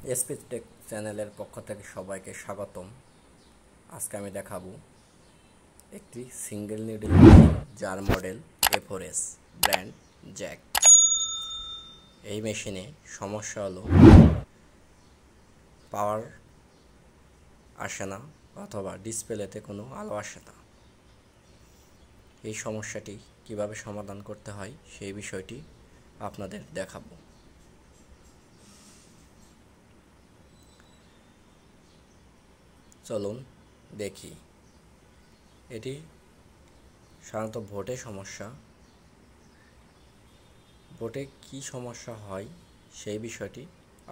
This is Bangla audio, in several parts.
এসপি টেক চ্যানেলের পক্ষ থেকে সবাইকে স্বাগতম। আজকে আমি দেখাবো একটি সিঙ্গেল নিডল যার মডেল A4S ব্র্যান্ড জ্যাক। এই মেশিনে সমস্যা হলো পাওয়ার আসে না অথবা ডিসপ্লেতে কোনো আলো আসে না। এই সমস্যাটি কিভাবে সমাধান করতে হয় সেই বিষয়টি আপনাদের দেখাবো। চলুন দেখি। এটি সাধারণত বোর্ডে সমস্যা। বোর্ডে কী সমস্যা হয় সেই বিষয়টি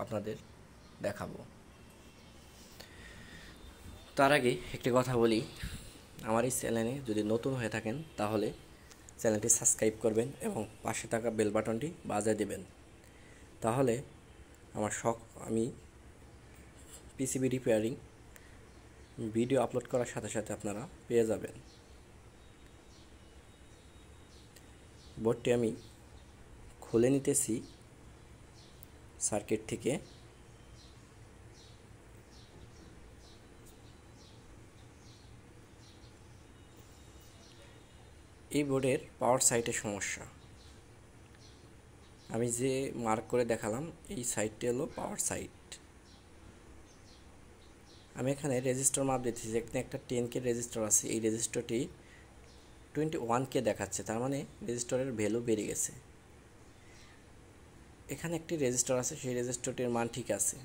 আপনাদের দেখাবো। তার আগে একটি কথা বলি, আমার এই চ্যানেলে যদি নতুন হয়ে থাকেন তাহলে চ্যানেলটি সাবস্ক্রাইব করবেন এবং পাশে থাকা বেল বাটনটি বাজিয়ে দেবেন। তাহলে আমি পিসিবি রিপেয়ারিং ভিডিও আপলোড করার সাথে সাথে আপনারা পেয়ে যাবেন। বোর্ডটি আমি খুলে নিতেছি সার্কিট থেকে। এই বোর্ডের পাওয়ার সাইটের সমস্যা। আমি যে মার্ক করে দেখালাম এই সাইটটি হলো পাওয়ার সাইট। আমি এখানে রেজিস্টার মাপ দিতেছি। এখানে একটা 10K রেজিস্টার আছে। এই রেজিস্টারটি 21K দেখাচ্ছে, তার মানে রেজিস্টারের ভ্যালু বেড়ে গেছে। এখানে একটি রেজিস্টার আছে, সেই রেজিস্টারটির মান ঠিক আছে।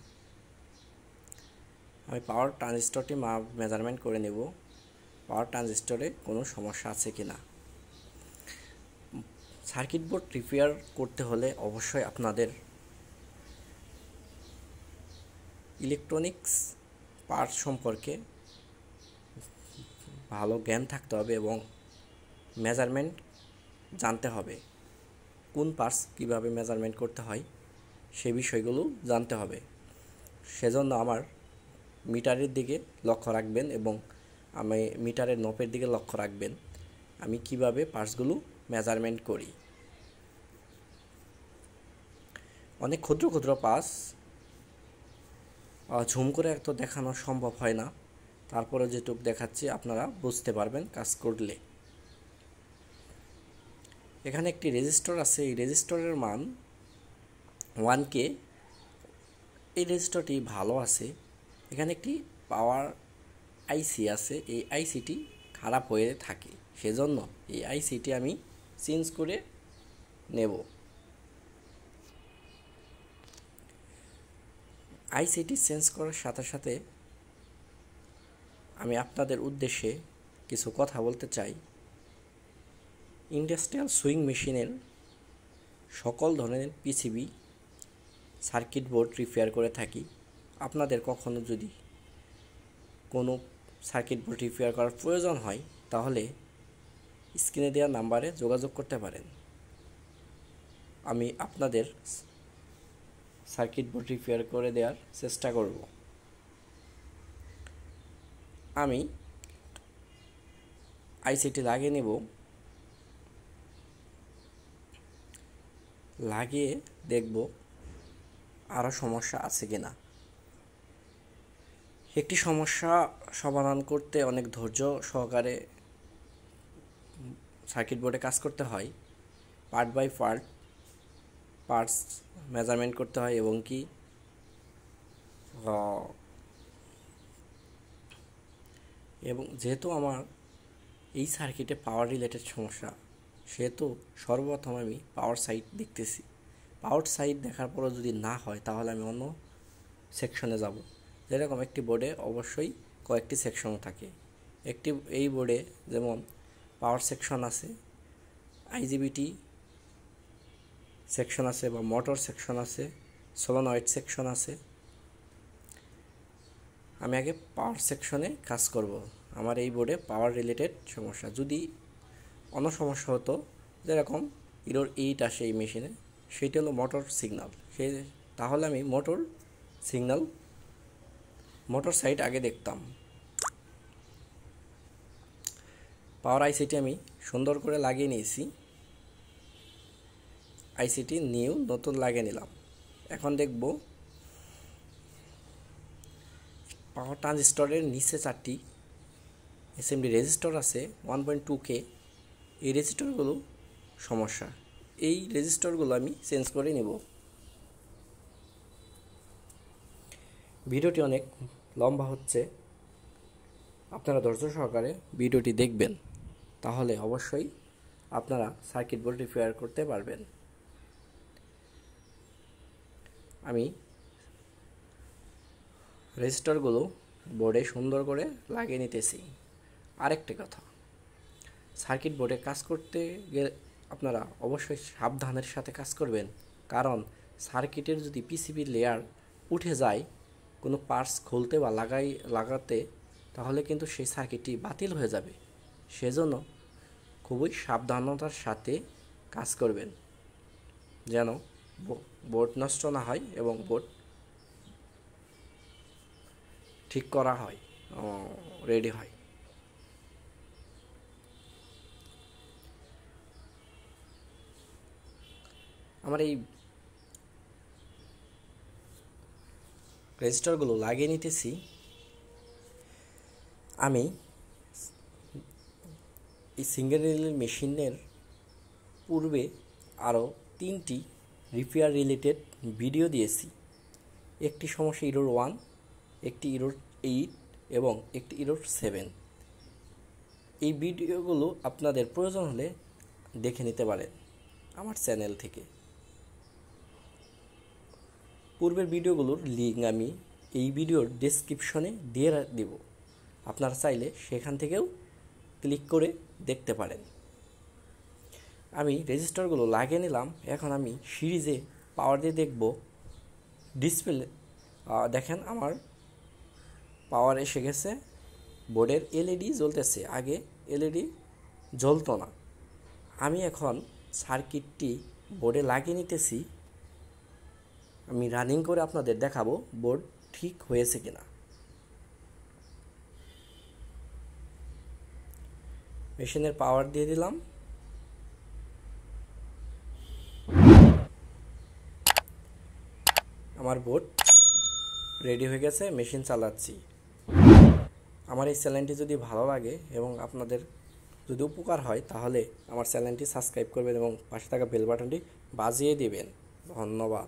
আমি পাওয়ার ট্রানজিস্টরটি মেজারমেন্ট করে নেব, পাওয়ার ট্রানজিস্টরে কোনো সমস্যা আছে কিনা। সার্কিট বোর্ড রিপেয়ার করতে হলে অবশ্যই আপনাদের ইলেকট্রনিক্স পার্টস সম্পর্কে ভালো জ্ঞান থাকতে হবে এবং মেজারমেন্ট জানতে হবে। কোন পার্টস কীভাবে মেজারমেন্ট করতে হয় সেই বিষয়গুলো জানতে হবে। সেজন্য আমার মিটারের দিকে লক্ষ্য রাখবেন এবং আমি মিটারের নপের দিকে লক্ষ্য রাখবেন আমি কিভাবে পার্টসগুলো মেজারমেন্ট করি। অনেক ক্ষুদ্র ক্ষুদ্র পার্টস ঝুম করে এত দেখানো সম্ভব হয় না, তারপরে যেটুকু দেখাচ্ছি আপনারা বুঝতে পারবেন কাজ করলে। এখানে একটি রেজিস্টার আছে, এই রেজিস্টারের মান 1K। এই রেজিস্টারটি ভালো আছে। এখানে একটি পাওয়ার আইসি আছে, এই আইসিটি খারাপ হয়ে থাকে, সেজন্য এই আইসিটি আমি চেঞ্জ করে নেব। আইসিটি চেঞ্জ করার সাথে সাথে আমি আপনাদের উদ্দেশ্যে কিছু কথা বলতে চাই। ইন্ডাস্ট্রিয়াল সুইং মেশিনের সকল ধরনের পিসিবি সার্কিট বোর্ড রিপেয়ার করে থাকি। আপনাদের কখনো যদি কোনো সার্কিট বোর্ড রিপেয়ার করার প্রয়োজন হয় তাহলে স্ক্রিনে দেওয়া নাম্বারে যোগাযোগ করতে পারেন। আমি আপনাদের সার্কিট বোর্ড রিপেয়ার করে দেওয়ার চেষ্টা করব। আমি আইসিটি লাগিয়ে নেব, লাগিয়ে দেখব আরও সমস্যা আছে কিনা। একটি সমস্যা সমাধান করতে অনেক ধৈর্য সহকারে সার্কিট বোর্ডে কাজ করতে হয়। পার্ট বাই পার্টস মেজারমেন্ট করতে হয় এবং যেহেতু আমার এই সার্কিটে পাওয়ার রিলেটেড সমস্যা, সেহেতু সর্বপ্রথম আমি পাওয়ার সাইট দেখতেছি। পাওয়ার সাইট দেখার পরও যদি না হয় তাহলে আমি অন্য সেকশনে যাব। যেরকম একটি বোর্ডে অবশ্যই কয়েকটি সেকশন থাকে। এই বোর্ডে যেমন পাওয়ার সেকশন আছে, আইজিবিটি সেকশন আছে বা মোটর সেকশন আছে, সলোনয়েড সেকশন আছে। আমি আগে পাওয়ার সেকশনে কাজ করব। আমার এই বোর্ডে পাওয়ার রিলেটেড সমস্যা। যদি অন্য সমস্যা হতো, যেরকম এরর 8 আসে এই মেশিনে, সেটি হলো মোটর সিগন্যাল। তাহলে আমি মোটর সাইট আগে দেখতাম। পাওয়ার আইসিটি আমি সুন্দর করে লাগিয়ে নিয়েছি। আইসিটি নতুন লাগিয়ে নিলাম। এখন দেখব পাওয়ার ট্রানজিস্টরের নিচে 4টি এসএমডি রেজিস্টর আছে 1.2K। এই রেজিস্টরগুলো সমস্যা, এই রেজিস্টরগুলো আমি চেঞ্জ করে নেব। ভিডিওটি অনেক লম্বা হচ্ছে, আপনারা ধৈর্য সহকারে ভিডিওটি দেখবেন, তাহলে অবশ্যই আপনারা সার্কিট বোর্ড রিপেয়ার করতে পারবেন। আমি রেজিস্টরগুলো বোর্ডে সুন্দর করে লাগিয়ে নিতেছি। আরেকটি কথা, সার্কিট বোর্ডে কাজ করতে গেলে আপনারা অবশ্যই সাবধানের সাথে কাজ করবেন, কারণ সার্কিটের যদি পিসিবির লেয়ার উঠে যায় কোনো পার্টস খুলতে বা লাগাতে, তাহলে কিন্তু সেই সার্কিটটি বাতিল হয়ে যাবে। সেজন্য খুবই সাবধানতার সাথে কাজ করবেন, যেন বোর্ড নষ্ট না হয় এবং বোর্ড ঠিক করা হয়, রেডি হয়। আমার এই রেজিস্টারগুলো লাগিয়ে নিতেছি। আমি এই সিঙ্গেল রিলের মেশিনের পূর্বে আরও 3টি রিপেয়ার রিলেটেড ভিডিও দিয়েছি। একটি সমস্যা ইরোর 1, একটি ইরোর 8 এবং একটি ইরোর 7। এই ভিডিওগুলো আপনাদের প্রয়োজন হলে দেখে নিতে পারেন আমার চ্যানেল থেকে। পূর্বের ভিডিওগুলোর লিঙ্ক আমি এই ভিডিওর ডেসক্রিপশনে দিয়ে দেব, আপনারা চাইলে সেখান থেকেও ক্লিক করে দেখতে পারেন। আমি রেজিস্টারগুলো লাগিয়ে নিলাম। এখন আমি সিরিজে পাওয়ার দিয়ে দেখব ডিসপ্লে। দেখেন আমার পাওয়ার এসে গেছে, বোর্ডের এলইডি জ্বলতেছে, আগে এলইডি জ্বলতো না। আমি এখন সার্কিটটি বোর্ডে লাগিয়ে নিতেছি। আমি রানিং করে আপনাদের দেখাবো বোর্ড ঠিক হয়েছে কিনা। মেশিনের পাওয়ার দিয়ে দিলাম। আমার বোর্ড রেডি হয়ে গেছে, মেশিন চালাচ্ছি। আমার এই চ্যানেলটি যদি ভালো লাগে এবং আপনাদের যদি উপকার হয়, তাহলে আমার চ্যানেলটি সাবস্ক্রাইব করবেন এবং পাশে থাকা বেল বাটনটি বাজিয়ে দিবেন। ধন্যবাদ।